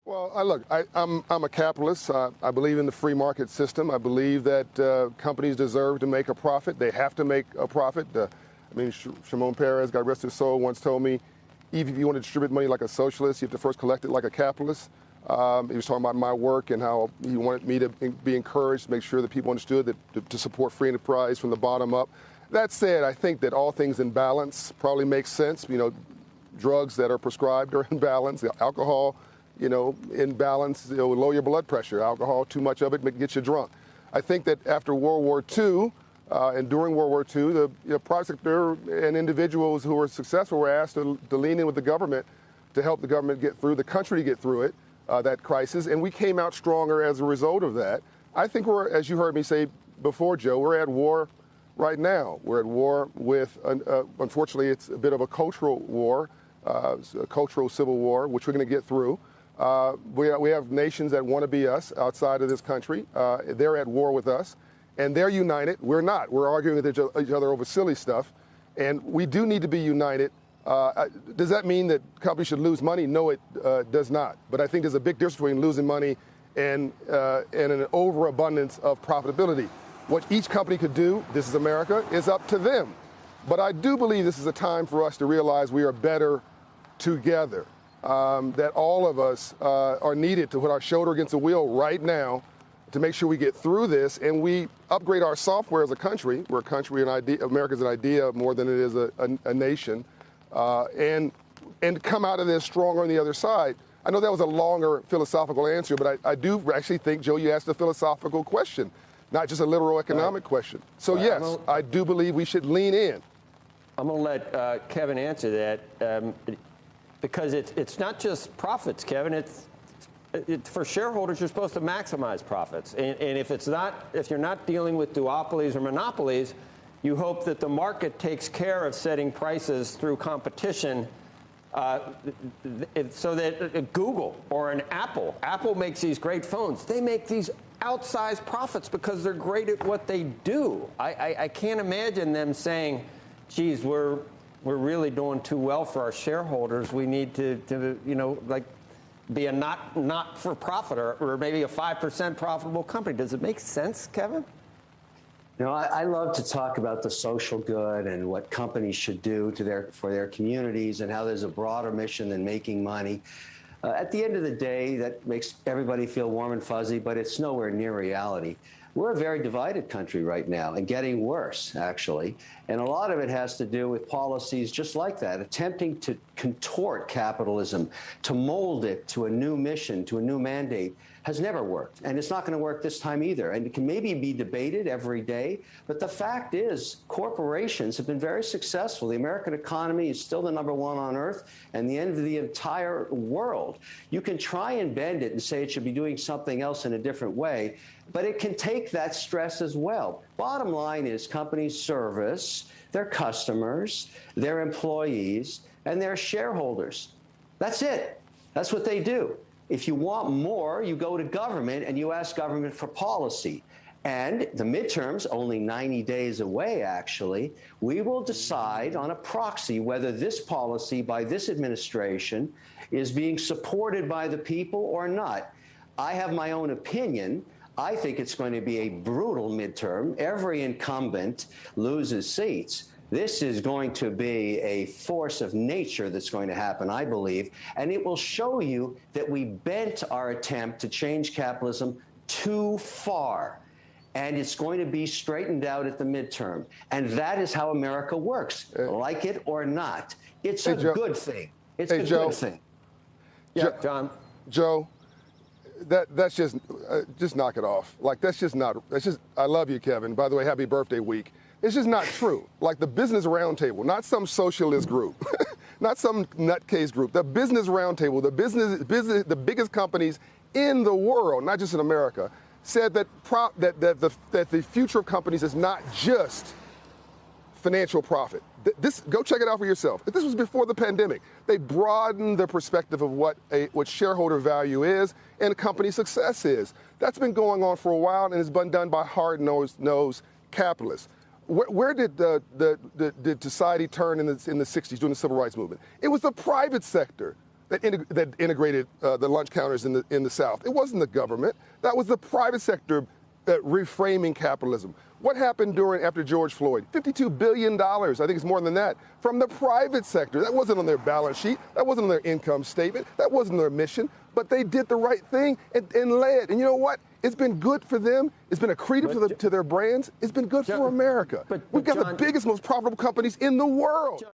Well, I'm a capitalist. I believe in the free market system. I believe that companies deserve to make a profit. They have to make a profit. Shimon Peres, God rest his soul, once told me, even if you want to distribute money like a socialist, you have to first collect it like a capitalist. He was talking about my work and how he wanted me to be encouraged to make sure that people understood that to support free enterprise from the bottom up. That said, I think that all things in balance probably makes sense. Drugs that are prescribed are in balance. Alcohol, in balance, will lower your blood pressure. Alcohol, too much of it gets you drunk. I think that after World War II and during World War II, the private sector and individuals who were successful were asked to lean in with the government to help the government get through, the country get through it, that crisis. And we came out stronger as a result of that. I think we're, as you heard me say before, Joe, we're at war right now. We're at war with, unfortunately, it's a bit of a cultural war, a cultural civil war, which we're going to get through. We have nations that want to be us outside of this country. They're at war with us, and they're united. We're not. We're arguing with each other over silly stuff, and we do need to be united. Does that mean that companies should lose money? No, it does not. But I think there's a big difference between losing money and an overabundance of profitability. What each company could do, this is America, is up to them. But I do believe this is a time for us to realize we are better together. That all of us are needed to put our shoulder against the wheel right now to make sure we get through this and we upgrade our software as a country. We're a country, an idea. America's an idea more than it is a nation, and come out of this stronger on the other side. I know that was a longer philosophical answer, but I do actually think, Joe, you asked a philosophical question, not just a literal economic question. So yes, I do believe we should lean in. I'm going to let Kevin answer that. Because it's not just profits, Kevin. It's for shareholders. You're supposed to maximize profits, and if you're not dealing with duopolies or monopolies, you hope that the market takes care of setting prices through competition, so that Google or an Apple makes these great phones. They make these outsized profits because they're great at what they do. I can't imagine them saying, "Geez, we're really doing too well for our shareholders. We need to be a not for profit or maybe a 5% profitable company." Does it make sense, Kevin? I love to talk about the social good and what companies should do for their communities and how there's a broader mission than making money. At the end of the day, that makes everybody feel warm and fuzzy, but it's nowhere near reality. We're a very divided country right now and getting worse, actually. And a lot of it has to do with policies just like that, attempting to contort capitalism, to mold it to a new mission, to a new mandate, has never worked. And it's not going to work this time either. And it can maybe be debated every day. But the fact is, corporations have been very successful. The American economy is still the #1 on earth and the end of the entire world. You can try and bend it and say it should be doing something else in a different way, but it can take that stress as well. Bottom line is companies service their customers, their employees, and their shareholders. That's it. That's what they do. If you want more, you go to government and you ask government for policy. And the midterms, only 90 days away, actually, we will decide on a proxy whether this policy by this administration is being supported by the people or not. I have my own opinion. I think it's going to be a brutal midterm. Every incumbent loses seats. This is going to be a force of nature that's going to happen, I believe, and it will show you that we bent our attempt to change capitalism too far, and it's going to be straightened out at the midterm. And that is how America works, like it or not. It's a good thing. It's a good thing. Yeah, John. Joe, that's just knock it off. Like, that's just, I love you, Kevin. By the way, happy birthday week. It's just not true. Like the Business Roundtable, not some socialist group, not some nutcase group. The Business Roundtable, the biggest companies in the world, not just in America, said that the future of companies is not just financial profit. Go check it out for yourself. This was before the pandemic. They broadened the perspective of what shareholder value is and company success is. That's been going on for a while and has been done by hard-nosed capitalists. Where did did society turn in the 60s during the civil rights movement? It was the private sector that integrated the lunch counters in the South. It wasn't the government. That was the private sector reframing capitalism. What happened after George Floyd? $52 billion, I think it's more than that, from the private sector. That wasn't on their balance sheet. That wasn't on their income statement. That wasn't their mission. But they did the right thing and led. And you know what? It's been good for them. It's been accretive to their brands. It's been good for America. We've got the biggest, most profitable companies in the world.